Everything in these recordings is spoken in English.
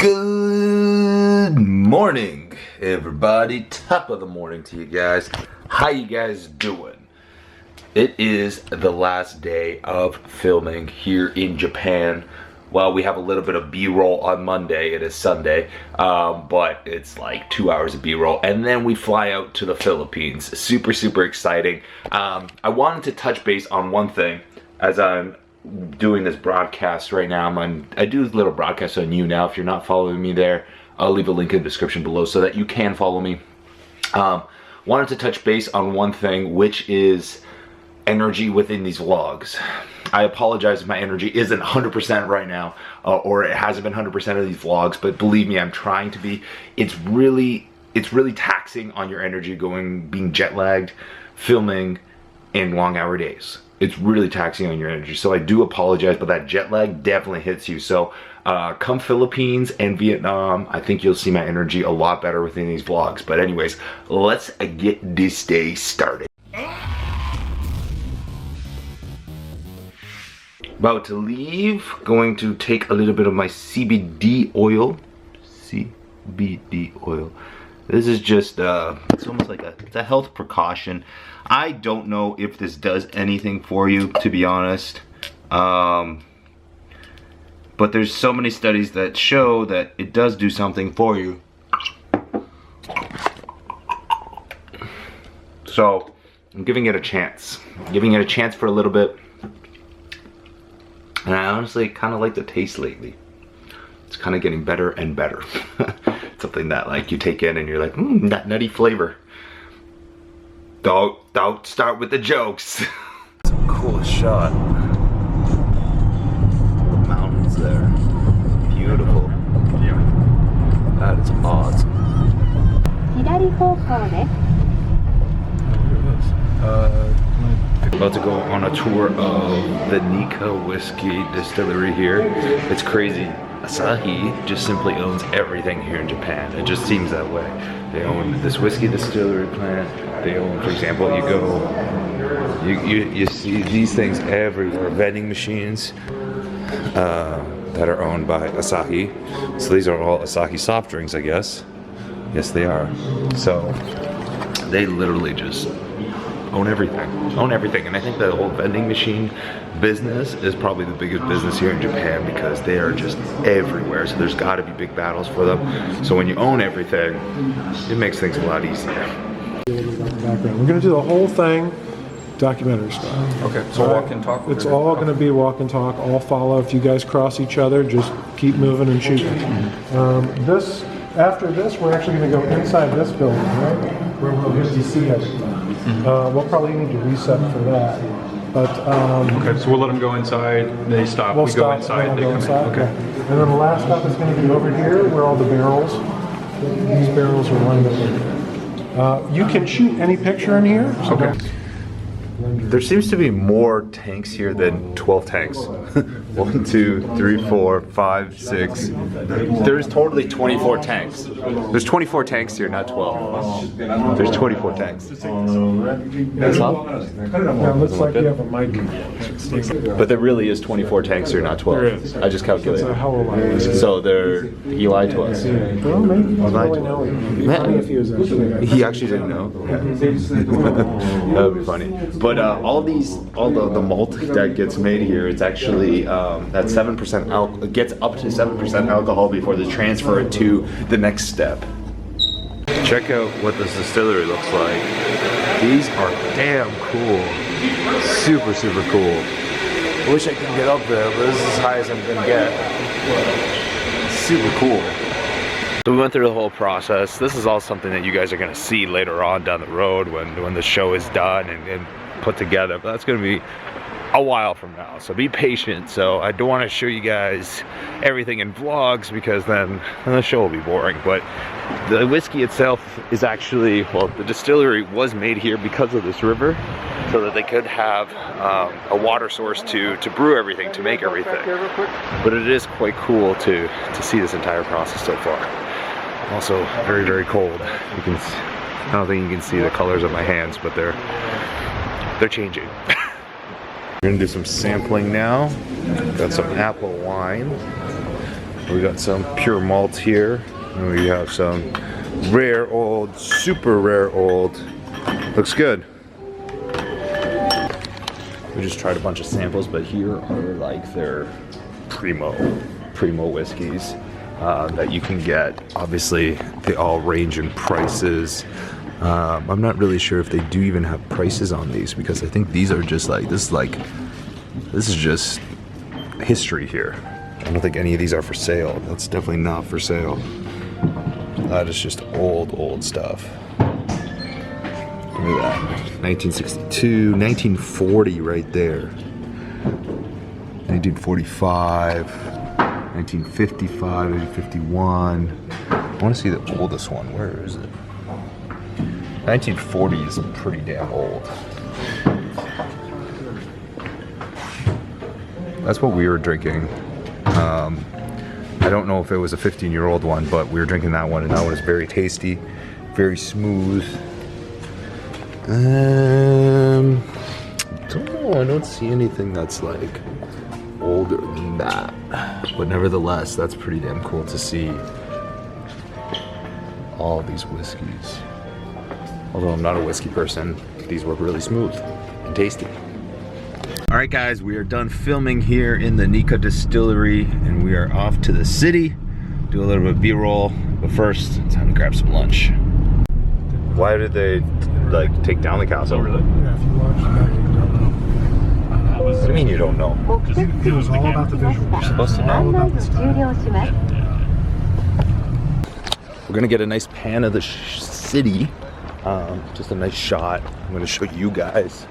Good morning, everybody. Top of the morning to you guys. How you guys doing? It is the last day of filming here in Japan. Well, we have a little bit of B-roll on Monday. It is Sunday, but it's like 2 hours of B-roll, and then we fly out to the Philippines. Super exciting. I wanted to touch base on one thing as I'm doing this broadcast right now. I do this little broadcast on you now. If you're not following me there, I'll leave a link in the description below so that you can follow me. Wanted to touch base on one thing, which is energy within these vlogs. I apologize if my energy isn't 100% right now, or it hasn't been 100% of these vlogs, but believe me, I'm trying to be. It's really taxing on your energy being jet lagged, filming in long hour days. It's really taxing on your energy, so I do apologize, but that jet lag definitely hits you. So come Philippines and Vietnam, I think you'll see my energy a lot better within these vlogs. But anyways, let's get this day started. About to leave, going to take a little bit of my CBD oil. CBD oil. This is just, it's almost like it's a health precaution. I don't know if this does anything for you, to be honest. But there's so many studies that show that it does do something for you. So, I'm giving it a chance. Giving it a chance for a little bit. And I honestly kind of like the taste lately. It's kind of getting better and better. Something that like you take in and you're like, that nutty flavor. Don't start with the jokes. It's a cool shot. The mountains there. Beautiful. Yeah. That is awesome. About to go on a tour of the Nikka Whiskey Distillery here. It's crazy. Asahi just simply owns everything here in Japan. It just seems that way. They own this whiskey distillery plant. They own, for example, you see these things everywhere. Vending machines that are owned by Asahi. So these are all Asahi soft drinks, I guess. Yes, they are. So they literally just own everything. And I think the whole vending machine business is probably the biggest business here in Japan because they are just everywhere. So there's got to be big battles for them. So when you own everything, it makes things a lot easier. We're going to do the whole thing documentary style. Okay, so walk and talk? It's all going to be walk and talk, all follow. If you guys cross each other, just keep moving and shooting. After this, we're actually going to go inside this building, right? Where we'll get to see everything. We'll probably need to reset for that. But okay, so we'll let them go inside. They stop. We'll we stop, go inside. They come in. Okay. And then the last stop is going to be over here, where all the barrels. These barrels are lined up over here. You can shoot any picture in here. So okay. There seems to be more tanks here than 12 tanks. 1, 2, 3, 4, 5, 6. There's totally 24 tanks. There's 24 tanks here, not 12. There's 24 tanks. That's all? Yeah, it looks like you have a mic. But there really is 24 tanks here, not 12. There is. I just calculated. So how will I? So he lied to us. Well, maybe he doesn't really know. It'd be funny if he was actually. He actually didn't know. That would be funny. But all the malt that gets made here, it's actually that 7% alcohol. It gets up to 7% alcohol before they transfer it to the next step. Check out what this distillery looks like. These are damn cool. Super cool. I wish I could get up there, but this is as high as I'm gonna get. Super cool. So we went through the whole process. This is all something that you guys are gonna see later on down the road when the show is done and put together. But that's gonna be a while from now, so be patient. So I don't want to show you guys everything in vlogs because then the show will be boring. But the whiskey itself is actually, well, the distillery was made here because of this river, so that they could have a water source to brew everything, to make everything. But it is quite cool to see this entire process so far. Also very cold. You can, I don't think you can see the colors of my hands, but they're changing. We're gonna do some sampling now. Got some apple wine. We got some pure malt here. And we have some rare old, super rare old. Looks good. We just tried a bunch of samples, but here are like their primo whiskeys that you can get. Obviously, they all range in prices. I'm not really sure if they do even have prices on these, because I think these are just like, this is just history here. I don't think any of these are for sale. That's definitely not for sale. That is just old stuff. Look at that. 1962, 1940 right there. 1945, 1955, 1951. I want to see the oldest one. Where is it? 1940 is pretty damn old. That's what we were drinking. I don't know if it was a 15-year-old one, but we were drinking that one, and that one is very tasty, very smooth. Don't know, I don't see anything that's like older than that. But nevertheless, that's pretty damn cool to see all these whiskeys. Although I'm not a whiskey person, these were really smooth and tasty. All right, guys, we are done filming here in the Nikka Distillery, and we are off to the city. Do a little bit of B-roll, but first, time to grab some lunch. Why did they like take down the castle? Really? Yeah, if you watch that, you don't know. What do you mean you don't know? It was all about the visuals. You're supposed to know. All about the style. We're gonna get a nice pan of the city. Just a nice shot. I'm gonna show you guys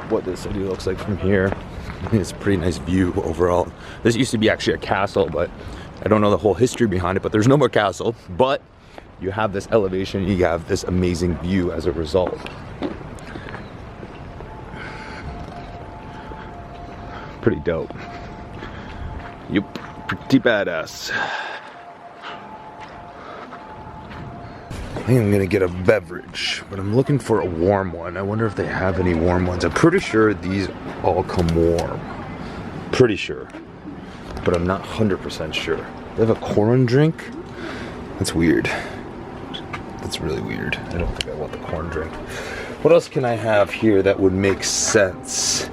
what the city looks like from here. It's a pretty nice view overall. This used to be actually a castle, but I don't know the whole history behind it, but there's no more castle. But you have this elevation, you have this amazing view as a result. Pretty dope. Yup, pretty badass. I think I'm gonna get a beverage, but I'm looking for a warm one. I wonder if they have any warm ones. I'm pretty sure these all come warm. Pretty sure. But I'm not 100% sure. They have a corn drink? That's weird. That's really weird. I don't think I want the corn drink. What else can I have here that would make sense?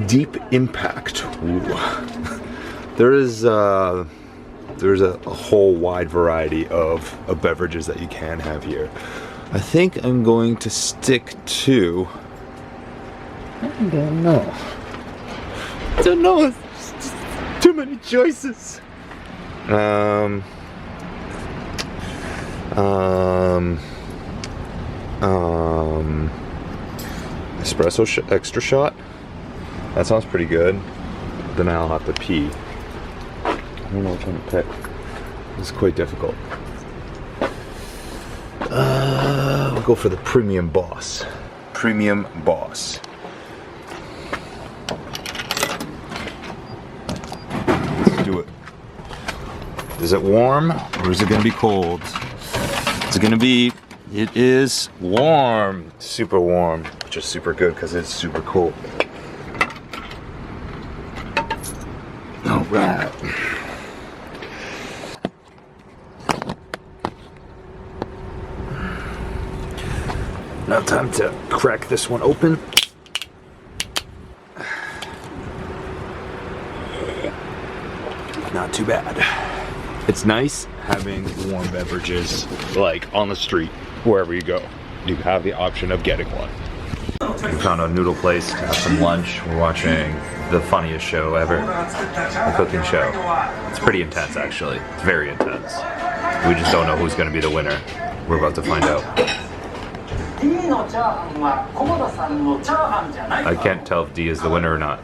Deep Impact. Ooh. There's a whole wide variety of beverages that you can have here. I think I'm going to stick to, I don't know. I don't know. It's just too many choices. Espresso extra shot. That sounds pretty good. Then I'll have to pee. I don't know which one to pick. It's quite difficult. We'll go for the Premium Boss. Premium Boss. Let's do it. Is it warm or is it gonna be cold? It's gonna be, it is warm. Super warm, which is super good because it's super cold. All right. Now time to crack this one open. Not too bad. It's nice having warm beverages like on the street, wherever you go. You have the option of getting one. We found a noodle place to have some lunch. We're watching the funniest show ever, the cooking show. It's pretty intense actually, it's very intense. We just don't know who's gonna be the winner. We're about to find out. I can't tell if D is the winner or not.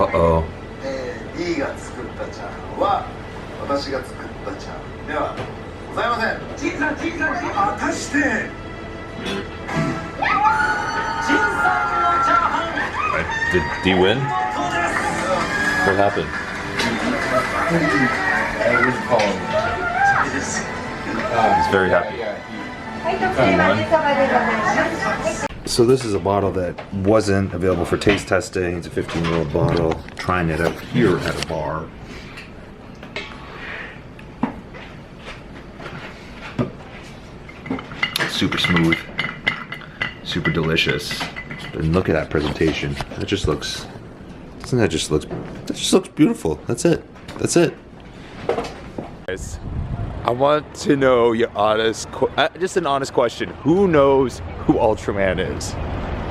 Uh-oh. 私が作ったチャーハンではございません。陳さん、果たして陳さんのチャーハン。 Did D win? What happened? He's very happy. So this is a bottle that wasn't available for taste testing. It's a 15-year-old bottle. Trying it out here at a bar. Super smooth, super delicious. And look at that presentation. That just looks, doesn't that just looks, that just looks beautiful. That's it. That's it. Guys, I want to know your honest, just an honest question. Who knows who Ultraman is?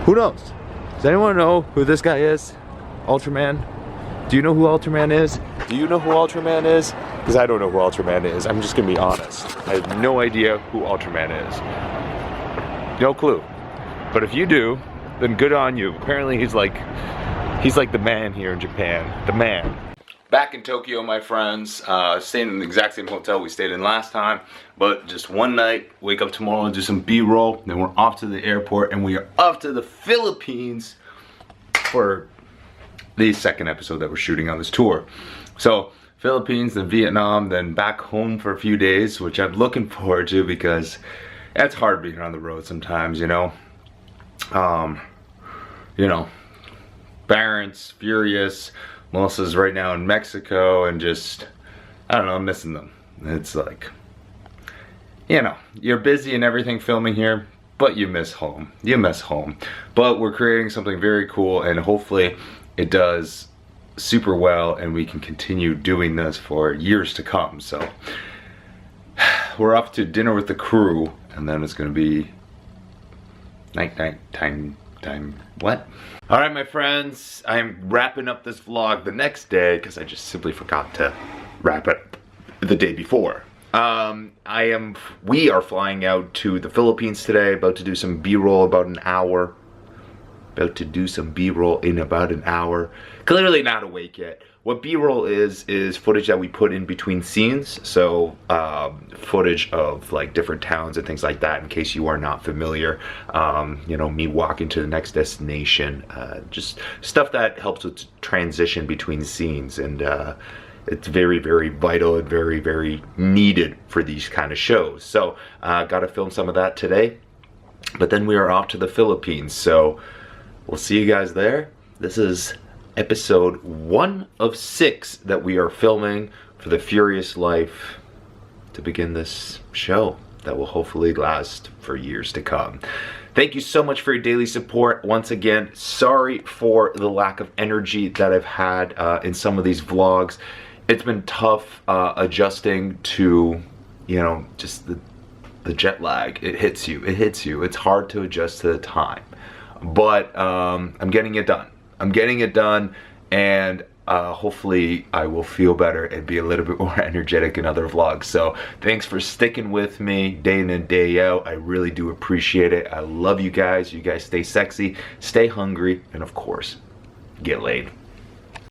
Who knows? Does anyone know who this guy is? Ultraman? Do you know who Ultraman is? Do you know who Ultraman is? Because I don't know who Ultraman is. I'm just gonna be honest. I have no idea who Ultraman is. No clue. But if you do, then good on you. Apparently he's like the man here in Japan. The man. Back in Tokyo, my friends, staying in the exact same hotel we stayed in last time, but just one night, wake up tomorrow and do some B-roll, then we're off to the airport and we are off to the Philippines for the second episode that we're shooting on this tour. So, Philippines, then Vietnam, then back home for a few days, which I'm looking forward to because it's hard being on the road sometimes, you know. Parents, furious. Melissa's right now in Mexico and just, I don't know, I'm missing them. It's like, you know, you're busy and everything filming here, but you miss home. You miss home. But we're creating something very cool and hopefully it does super well and we can continue doing this for years to come. So we're off to dinner with the crew and then it's gonna be time, what? All right, my friends, I'm wrapping up this vlog the next day because I just simply forgot to wrap it the day before. We are flying out to the Philippines today, about to do some B-roll about an hour. Clearly not awake yet. What B-roll is footage that we put in between scenes. So footage of like different towns and things like that in case you are not familiar. You know, me walking to the next destination. Just stuff that helps with transition between scenes. And it's very, very vital and very, very needed for these kind of shows. So got to film some of that today. But then we are off to the Philippines. So we'll see you guys there. This is episode 1 of 6 that we are filming for the Furious Life to begin this show that will hopefully last for years to come. Thank you so much for your daily support. Once again, sorry for the lack of energy that I've had in some of these vlogs. It's been tough adjusting to, you know, just the jet lag. It hits you. It's hard to adjust to the time. But I'm getting it done. And hopefully I will feel better and be a little bit more energetic in other vlogs. So thanks for sticking with me day in and day out. I really do appreciate it. I love you guys. You guys stay sexy, stay hungry, and of course, get laid.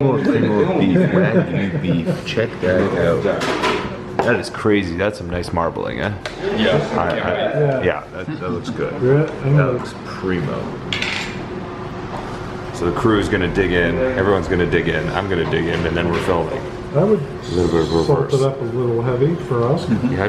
More beef, Wagyu beef. Check that out. That is crazy. That's some nice marbling, eh? Yeah. Yeah, that looks good. That looks primo. So the crew is gonna dig in, everyone's gonna dig in, I'm gonna dig in, and then we're filming. I would A little bit of salt reverse. it up a little heavy for us. Yeah.